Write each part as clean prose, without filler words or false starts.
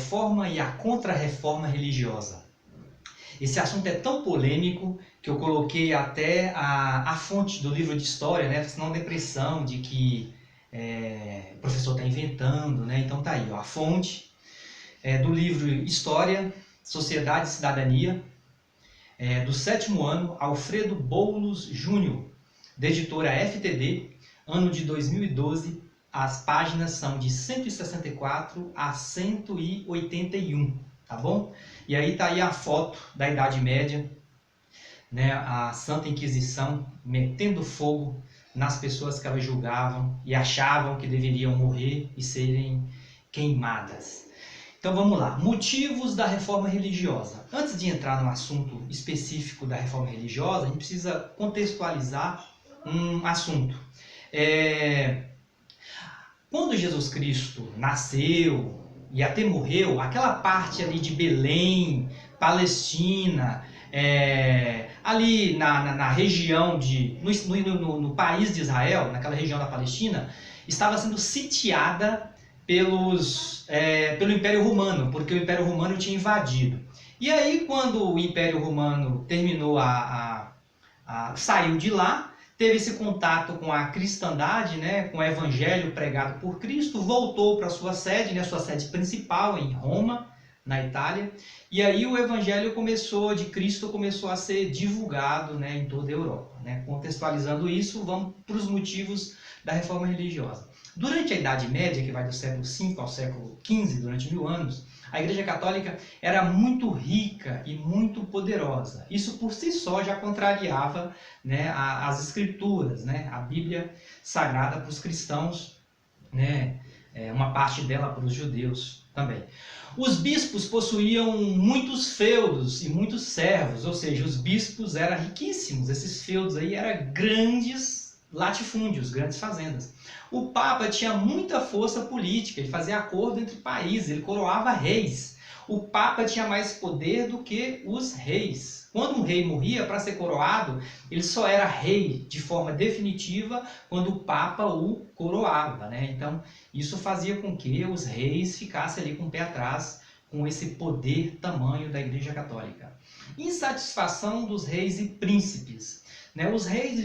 reforma e a contra-reforma religiosa. Esse assunto é tão polêmico que eu coloquei até a fonte do livro de história, né? Senão depressão de que o professor está inventando, né? Então tá aí, ó, a fonte do livro História, Sociedade e Cidadania, do 7º ano, Alfredo Boulos Júnior, da editora FTD, ano de 2012, as páginas são de 164 a 181, tá bom? E aí tá aí a foto da Idade Média, né, a Santa Inquisição metendo fogo nas pessoas que elas julgavam e achavam que deveriam morrer e serem queimadas. Então vamos lá, motivos da reforma religiosa. Antes de entrar no assunto específico da reforma religiosa, a gente precisa contextualizar um assunto. Quando Jesus Cristo nasceu e até morreu, aquela parte ali de Belém, Palestina, ali na região no país de Israel, naquela região da Palestina, estava sendo sitiada pelo Império Romano, porque o Império Romano tinha invadido. E aí, quando o Império Romano terminou saiu de lá, teve esse contato com a cristandade, né, com o evangelho pregado por Cristo, voltou para sua sede, né, sua sede principal em Roma, na Itália, e aí o evangelho de Cristo começou a ser divulgado, né, em toda a Europa, né? Contextualizando isso, vamos para os motivos da reforma religiosa. Durante a Idade Média, que vai do século V ao século XV, durante 1000 anos, a Igreja Católica era muito rica e muito poderosa. Isso por si só já contrariava, né, as Escrituras, né, a Bíblia Sagrada para os cristãos, né, uma parte dela para os judeus também. Os bispos possuíam muitos feudos e muitos servos, ou seja, os bispos eram riquíssimos. Esses feudos aí eram grandes latifúndios, grandes fazendas. O Papa tinha muita força política, ele fazia acordo entre países, ele coroava reis. O Papa tinha mais poder do que os reis. Quando um rei morria, para ser coroado, ele só era rei de forma definitiva quando o Papa o coroava, né? Então, isso fazia com que os reis ficassem ali com o pé atrás, com esse poder tamanho da Igreja Católica. Insatisfação dos reis e príncipes. Os reis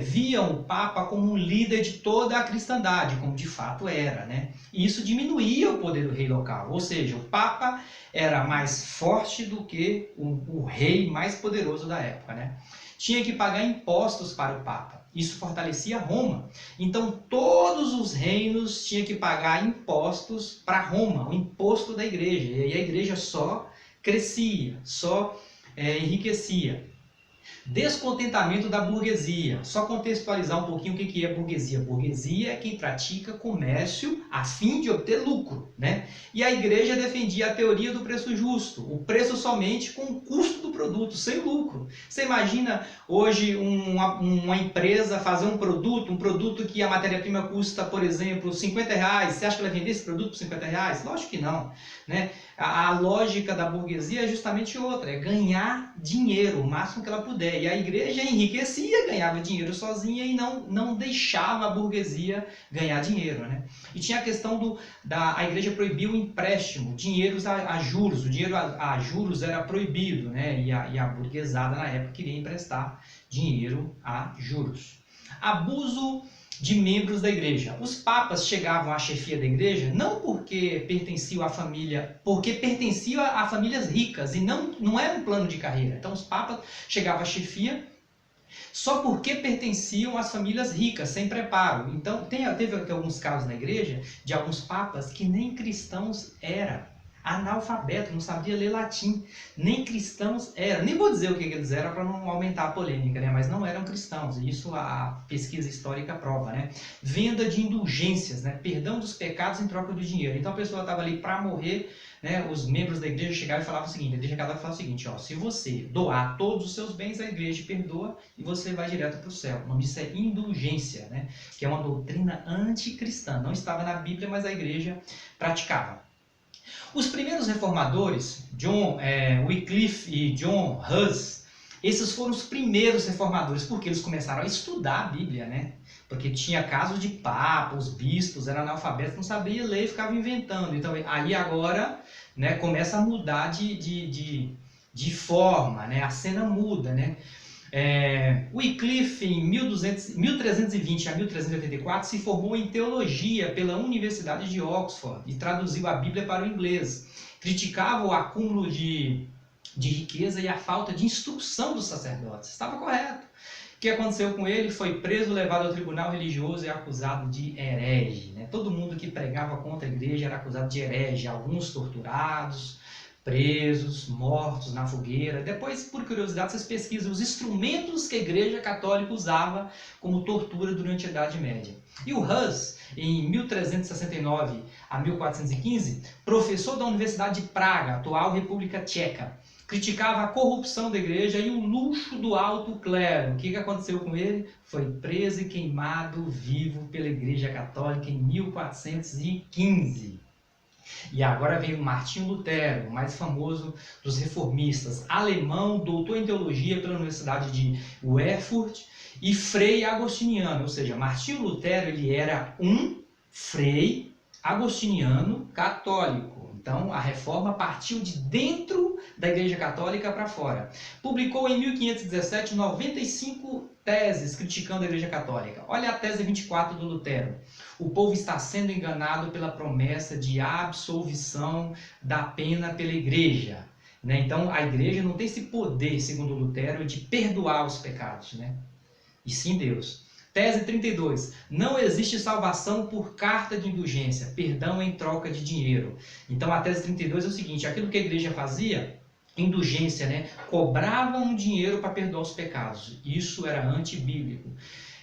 viam o Papa como um líder de toda a cristandade, como de fato era, né? E isso diminuía o poder do rei local, ou seja, o Papa era mais forte do que o rei mais poderoso da época, né? Tinha que pagar impostos para o Papa, isso fortalecia Roma. Então todos os reinos tinham que pagar impostos para Roma, o imposto da igreja, e a igreja só crescia, só enriquecia. Descontentamento da burguesia. Só contextualizar um pouquinho o que é burguesia. Burguesia é quem pratica comércio a fim de obter lucro, né? E a igreja defendia a teoria do preço justo, o preço somente com o custo do produto, sem lucro. Você imagina hoje uma empresa fazer um produto que a matéria-prima custa, por exemplo, R$50. Você acha que ela vai vender esse produto por R$50? Lógico que não, né? A lógica da burguesia é justamente outra, é ganhar dinheiro, o máximo que ela puder. E a igreja enriquecia, ganhava dinheiro sozinha e não deixava a burguesia ganhar dinheiro, né? E tinha a questão a igreja proibia o empréstimo, dinheiros a juros. O dinheiro a juros era proibido, né? E a burguesada na época queria emprestar dinheiro a juros. Abuso de membros da igreja. Os papas chegavam à chefia da igreja não porque pertenciam a famílias ricas e não era um plano de carreira. Então os papas chegavam à chefia só porque pertenciam às famílias ricas, sem preparo. Então teve até alguns casos na igreja de alguns papas que nem cristãos eram. Analfabeto, não sabia ler latim, nem cristãos eram. Nem vou dizer o que eles eram para não aumentar a polêmica, né? Mas não eram cristãos, e isso a pesquisa histórica prova, né? Venda de indulgências, né? Perdão dos pecados em troca do dinheiro. Então a pessoa estava ali para morrer, né? Os membros da igreja chegavam e falavam o seguinte, a igreja católica falava o seguinte, ó, se você doar todos os seus bens, a igreja perdoa e você vai direto para o céu. O nome disso é indulgência, né? Que é uma doutrina anticristã. Não estava na Bíblia, mas a igreja praticava. Os primeiros reformadores, John Wycliffe e John Hus, esses foram os primeiros reformadores, porque eles começaram a estudar a Bíblia, né? Porque tinha casos de papa, os bispos eram analfabetos, não sabiam ler e ficavam inventando. Então, aí agora, né, começa a mudar de forma, né, a cena muda, né. Wycliffe, em 1320 a 1384, se formou em teologia pela Universidade de Oxford e traduziu a Bíblia para o inglês. Criticava o acúmulo de riqueza e a falta de instrução dos sacerdotes. Estava correto. O que aconteceu com ele? Foi preso, levado ao tribunal religioso e acusado de herege, né? Todo mundo que pregava contra a igreja era acusado de herege, alguns torturados, presos, mortos na fogueira. Depois, por curiosidade, vocês pesquisam os instrumentos que a Igreja Católica usava como tortura durante a Idade Média. E o Hus, em 1369 a 1415, professor da Universidade de Praga, atual República Tcheca, criticava a corrupção da igreja e o luxo do alto clero. O que aconteceu com ele? Foi preso e queimado vivo pela Igreja Católica em 1415. E agora vem o Martinho Lutero, o mais famoso dos reformistas, alemão, doutor em teologia pela Universidade de Erfurt e frei agostiniano. Ou seja, Martinho Lutero ele era um frei agostiniano católico. Então, a reforma partiu de dentro da Igreja Católica para fora. Publicou em 1517 95 teses criticando a Igreja Católica. Olha a tese 24 do Lutero. O povo está sendo enganado pela promessa de absolvição da pena pela Igreja. Né? Então, a Igreja não tem esse poder, segundo Lutero, de perdoar os pecados, né? E sim Deus. Tese 32. Não existe salvação por carta de indulgência, perdão em troca de dinheiro. Então a tese 32 é o seguinte, aquilo que a igreja fazia, indulgência, né? Cobrava um dinheiro para perdoar os pecados. Isso era antibíblico.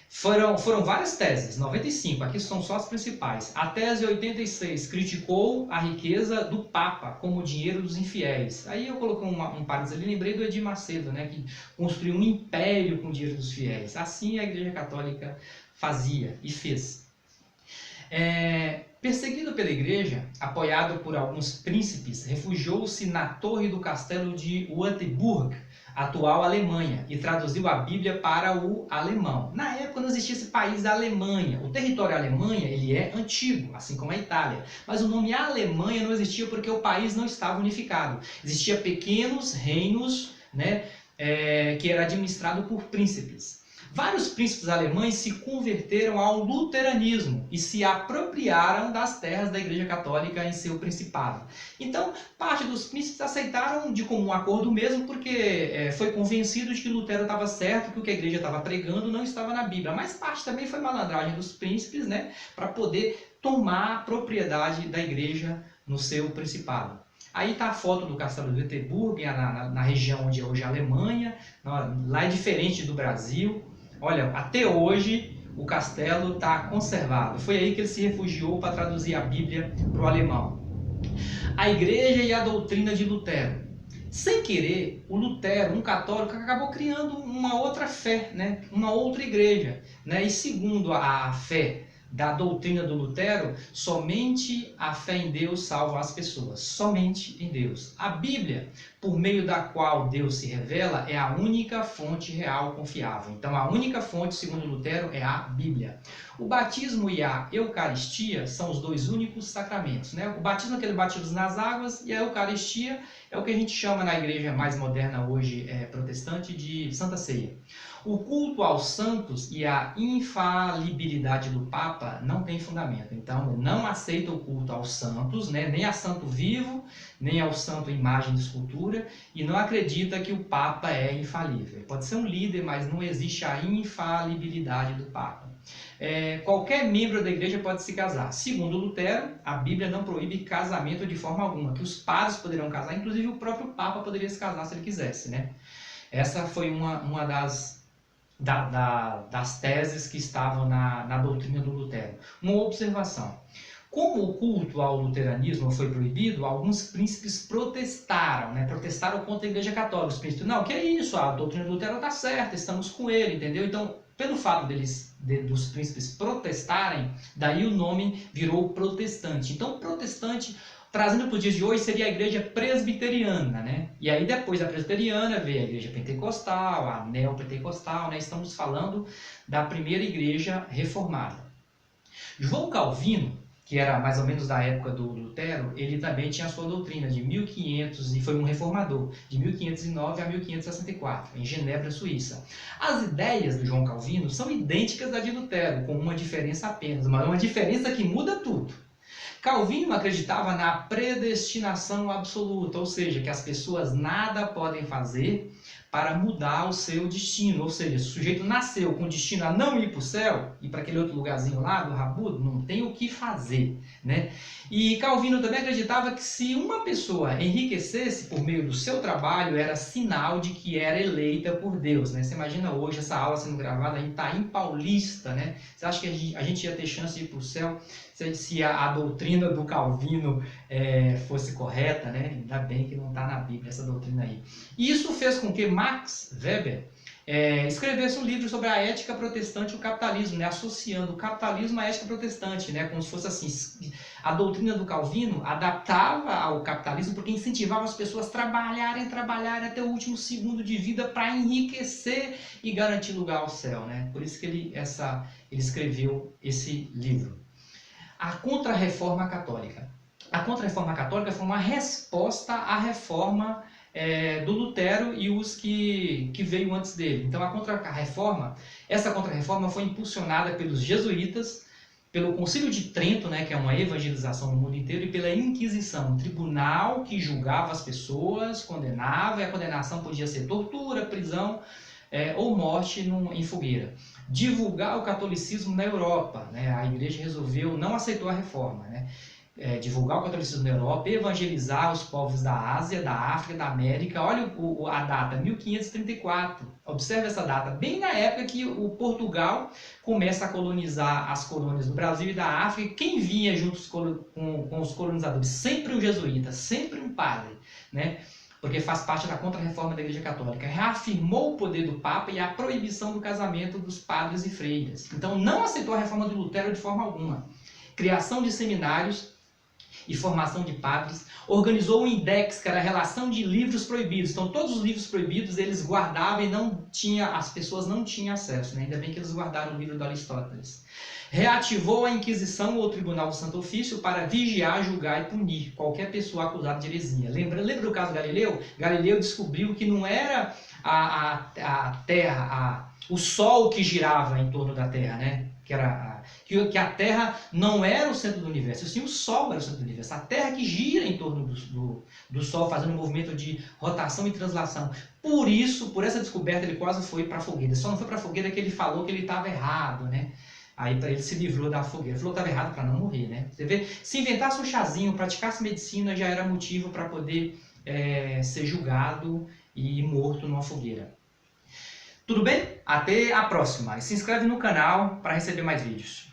Foram várias teses, 95, aqui são só as principais. A tese 86 criticou a riqueza do Papa como o dinheiro dos infiéis. Aí eu coloquei um parênteses ali, lembrei do Edir Macedo, né, que construiu um império com o dinheiro dos fiéis. Assim a Igreja Católica fazia e fez. Perseguido pela igreja, apoiado por alguns príncipes, refugiou-se na torre do castelo de Wartburg, atual Alemanha, e traduziu a Bíblia para o alemão. Na época não existia esse país Alemanha. O território Alemanha ele é antigo, assim como a Itália. Mas o nome Alemanha não existia porque o país não estava unificado. Existiam pequenos reinos, né, que era administrado por príncipes. Vários príncipes alemães se converteram ao luteranismo e se apropriaram das terras da Igreja Católica em seu principado. Então, parte dos príncipes aceitaram de comum acordo mesmo, porque foi convencido de que Lutero estava certo, que o que a igreja estava pregando não estava na Bíblia. Mas parte também foi malandragem dos príncipes, né, para poder tomar a propriedade da igreja no seu principado. Aí está a foto do castelo de Wartburg, na região onde é hoje a Alemanha. Lá é diferente do Brasil. Olha, até hoje o castelo está conservado. Foi aí que ele se refugiou para traduzir a Bíblia para o alemão. A igreja e a doutrina de Lutero. Sem querer, o Lutero, um católico, acabou criando uma outra fé, né? Uma outra igreja. Né? E segundo a fé da doutrina do Lutero, somente a fé em Deus salva as pessoas. Somente em Deus. A Bíblia, por meio da qual Deus se revela, é a única fonte real confiável. Então, a única fonte, segundo Lutero, é a Bíblia. O batismo e a Eucaristia são os dois únicos sacramentos. Né? O batismo é aquele batismo nas águas e a Eucaristia é o que a gente chama na igreja mais moderna hoje, protestante, de Santa Ceia. O culto aos santos e a infalibilidade do Papa não tem fundamento. Então, ele não aceita o culto aos santos, né? Nem a santo vivo, nem ao santo imagem de escultura, e não acredita que o Papa é infalível. Pode ser um líder, mas não existe a infalibilidade do Papa. Qualquer membro da igreja pode se casar. Segundo Lutero, a Bíblia não proíbe casamento de forma alguma, que os padres poderão casar, inclusive o próprio Papa poderia se casar se ele quisesse, né? Essa foi uma das teses que estavam na doutrina do Lutero. Uma observação. Como o culto ao luteranismo foi proibido, alguns príncipes protestaram, né? Protestaram contra a Igreja Católica. Os príncipes, não, que é isso? A doutrina do Lutero está certa, estamos com ele, entendeu? Então, pelo fato dos príncipes protestarem, daí o nome virou protestante. Então, protestante, trazendo para os dias de hoje, seria a igreja presbiteriana, né? E aí depois da presbiteriana veio a igreja pentecostal, a neopentecostal, né? Estamos falando da primeira igreja reformada. João Calvino, que era mais ou menos da época do Lutero, ele também tinha a sua doutrina de 1500, e foi um reformador, de 1509 a 1564, em Genebra, Suíça. As ideias do João Calvino são idênticas à de Lutero, com uma diferença apenas, mas uma diferença que muda tudo. Calvino acreditava na predestinação absoluta, ou seja, que as pessoas nada podem fazer para mudar o seu destino. Ou seja, se o sujeito nasceu com destino a não ir para o céu, ir para aquele outro lugarzinho lá do rabudo, não tem o que fazer, né? E Calvino também acreditava que se uma pessoa enriquecesse por meio do seu trabalho, era sinal de que era eleita por Deus, né? Você imagina hoje essa aula sendo gravada, a gente está em Paulista, né? Você acha que a gente ia ter chance de ir para o céu se a doutrina do Calvino fosse correta, né? Ainda bem que não está na Bíblia essa doutrina aí. E isso fez com que Max Weber escrevesse um livro sobre a ética protestante e o capitalismo, né? Associando o capitalismo à ética protestante, né? Como se fosse assim, a doutrina do Calvino adaptava ao capitalismo porque incentivava as pessoas a trabalharem até o último segundo de vida para enriquecer e garantir lugar ao céu, né? Por isso que ele escreveu esse livro. A Contra-Reforma Católica. A Contra-Reforma Católica foi uma resposta à reforma do Lutero e os que veio antes dele. Então, essa Contra-Reforma foi impulsionada pelos jesuítas, pelo Concílio de Trento, né, que é uma evangelização no mundo inteiro, e pela Inquisição, um tribunal que julgava as pessoas, condenava, e a condenação podia ser tortura, prisão ou morte em fogueira. Divulgar o catolicismo na Europa, né? A igreja não aceitou a reforma, né? Divulgar o catolicismo na Europa, evangelizar os povos da Ásia, da África, da América. Olha a data, 1534. Observe essa data, bem na época que o Portugal começa a colonizar as colônias do Brasil e da África. Quem vinha junto com os colonizadores? Sempre um jesuíta, sempre um padre, né? Porque faz parte da Contra-Reforma da Igreja Católica. Reafirmou o poder do Papa e a proibição do casamento dos padres e freiras. Então, não aceitou a reforma de Lutero de forma alguma. Criação de seminários e formação de padres. Organizou um index, que era a relação de livros proibidos. Então, todos os livros proibidos eles guardavam e as pessoas não tinham acesso, né? Ainda bem que eles guardaram o livro do Aristóteles. Reativou a Inquisição ou o Tribunal do Santo Ofício para vigiar, julgar e punir qualquer pessoa acusada de heresia. Lembra do caso Galileu? Galileu descobriu que não era a Terra, o Sol que girava em torno da Terra, né? Que a Terra não era o centro do universo, assim, o Sol era o centro do universo. A Terra que gira em torno do Sol, fazendo um movimento de rotação e translação. Por essa descoberta, ele quase foi para a fogueira. Só não foi para a fogueira que ele falou que ele estava errado, né? Aí ele se livrou da fogueira. Ele falou que estava errado para não morrer, né? Você vê, se inventasse um chazinho, praticasse medicina, já era motivo para poder ser julgado e morto numa fogueira. Tudo bem? Até a próxima. E se inscreve no canal para receber mais vídeos.